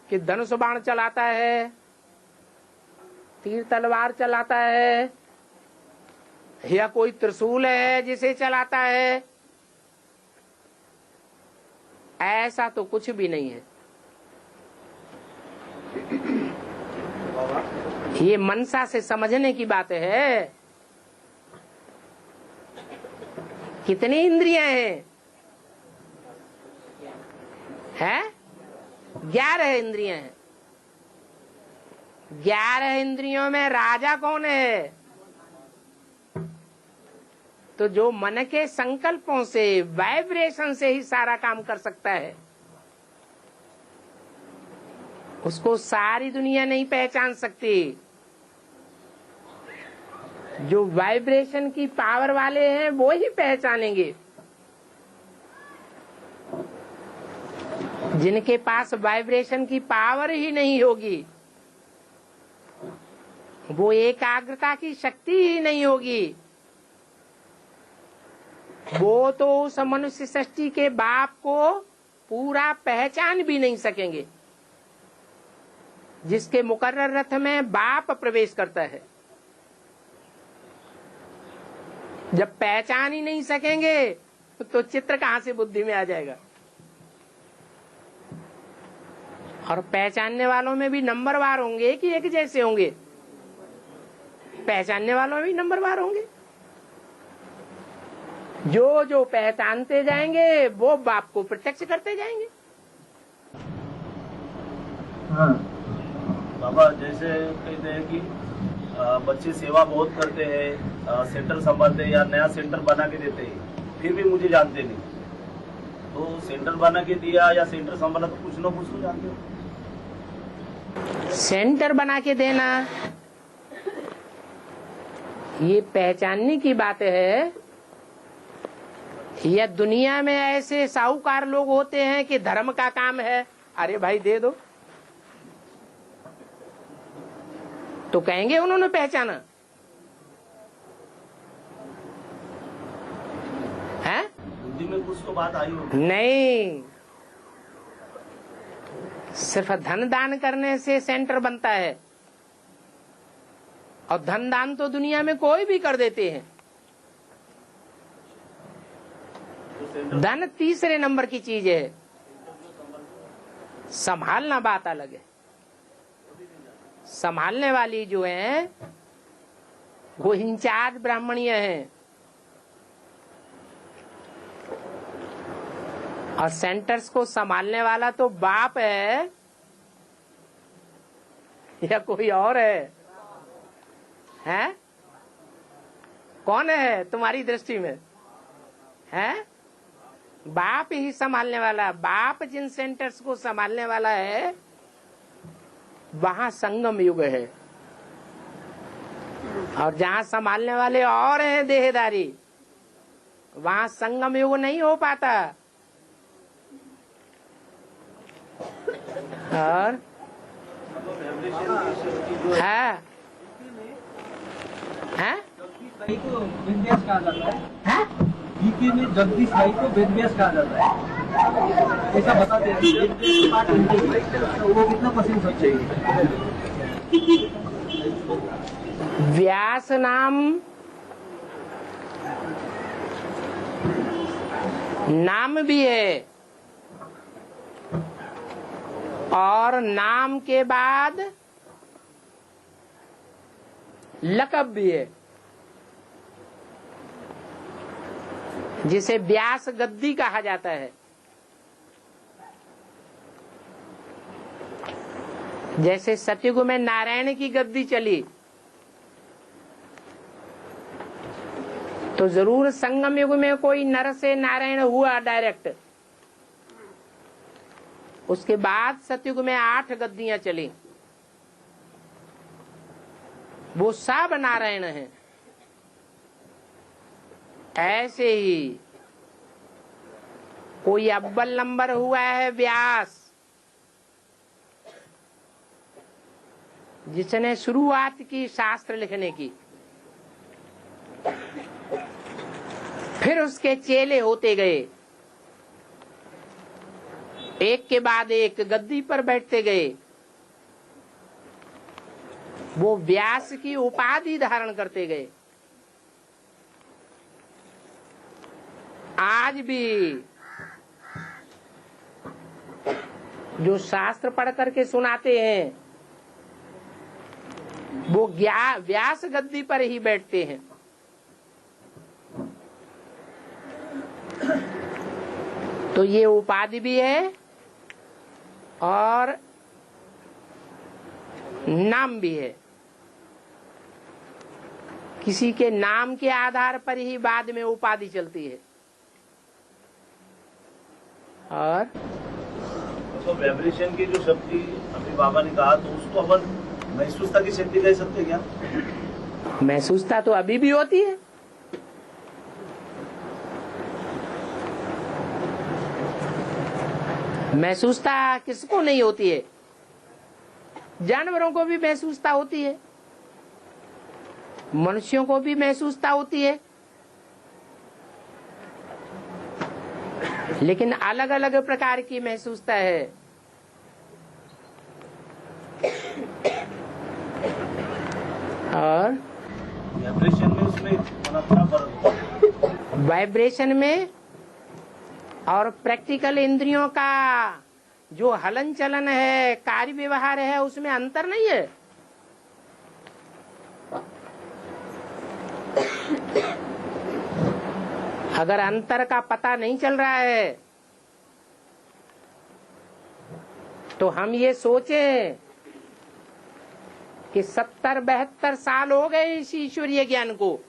कि धनुष बाण चलाता है, तीर तलवार चलाता है, या कोई त्रिशूल है जिसे चलाता है। ऐसा तो कुछ भी नहीं है। ये मनसा से समझने की बात है। कितनी इंद्रियां हैं? 11 इंद्रियां हैं। 11 इंद्रियों में राजा कौन है? तो जो मन के संकल्पों से, वाइब्रेशन से ही सारा काम कर सकता है, उसको सारी दुनिया नहीं पहचान सकती। जो वाइब्रेशन की पावर वाले हैं वो ही पहचानेंगे। जिनके पास वाइब्रेशन की पावर ही नहीं होगी, वो एकाग्रता की शक्ति ही नहीं होगी, वो तो उस मनुष्य सृष्टि के बाप को पूरा पहचान भी नहीं सकेंगे जिसके मुकर्रर रथ में बाप प्रवेश करता है। जब पहचान ही नहीं सकेंगे तो चित्र कहां से बुद्धि में आ जाएगा। और पहचानने वालों में भी नंबरवार होंगे कि एक जैसे होंगे? पहचानने वालों में भी नंबरवार होंगे। जो जो पहचानते जाएंगे वो बाप को प्रत्यक्ष करते जाएंगे। हाँ बाबा, जैसे कहते हैं कि बच्चे सेवा बहुत करते हैं, सेंटर संभालते हैं या नया सेंटर बना के देते हैं, फिर भी मुझे जानते नहीं। तो सेंटर बना के दिया या सेंटर संभाला तो कुछ न कुछ तो जानते हो। सेंटर बना के देना ये पहचानने की बात है। या दुनिया में ऐसे साहूकार लोग होते हैं कि धर्म का काम है, अरे भाई दे दो, तो कहेंगे उन्होंने पहचाना है? बुद्धि में कुछ तो बात आई होगी। नहीं, सिर्फ धन दान करने से सेंटर बनता है, और धन दान तो दुनिया में कोई भी कर देते हैं। धन तीसरे नंबर की चीज है, संभालना बात अलग है। संभालने वाली जो है वो इंचार्ज ब्राह्मणीय है, और सेंटर्स को संभालने वाला तो बाप है या कोई और है? हैं? कौन है तुम्हारी दृष्टि में? है बाप ही संभालने वाला। बाप जिन सेंटर्स को संभालने वाला है वहां संगम युग है, और जहां संभालने वाले और हैं देहदारी, वहां संगम युग नहीं हो पाता। और है जगदीश को वेद व्यास कहा जाता है। गीता में जगदीश भाई को वेद व्यास कहा जाता है, ऐसा बताते हैं। वो कितना परसेंट सच्चाई है? व्यास नाम भी है, और नाम के बाद लक़ब भी है, जिसे व्यास गद्दी कहा जाता है। जैसे सतयुग में नारायण की गद्दी चली, तो जरूर संगम युग में कोई नर से नारायण हुआ डायरेक्ट। उसके बाद सतयुग में 8 गद्दियां चली, वो सब नारायण हैं। ऐसे ही कोई अव्वल नंबर हुआ है व्यास, जिसने शुरुआत की शास्त्र लिखने की। फिर उसके चेले होते गए, एक के बाद एक गद्दी पर बैठते गए। वो व्यास की उपाधि धारण करते गए। आज भी जो शास्त्र पढ़ करके सुनाते हैं वो व्यास गद्दी पर ही बैठते हैं। तो ये उपाधि भी है और नाम भी है। किसी के नाम के आधार पर ही बाद में उपाधि चलती है। और तो वाइब्रेशन की जो शक्ति अभी बाबा ने कहा, तो उसको अपन महसूसता की शक्ति कह सकते क्या? महसूसता तो अभी भी होती है। महसूसता किसको नहीं होती है? जानवरों को भी महसूसता होती है, मनुष्यों को भी महसूसता होती है, लेकिन अलग अलग प्रकार की महसूसता है। और वाइब्रेशन में उसमें क्या फर्क? वाइब्रेशन में और प्रैक्टिकल इंद्रियों का जो हलन चलन है, कार्य व्यवहार है, उसमें अंतर नहीं है। अगर अंतर का पता नहीं चल रहा है तो हम ये सोचें कि 70-72 साल हो गए इस ईश्वरीय ज्ञान को,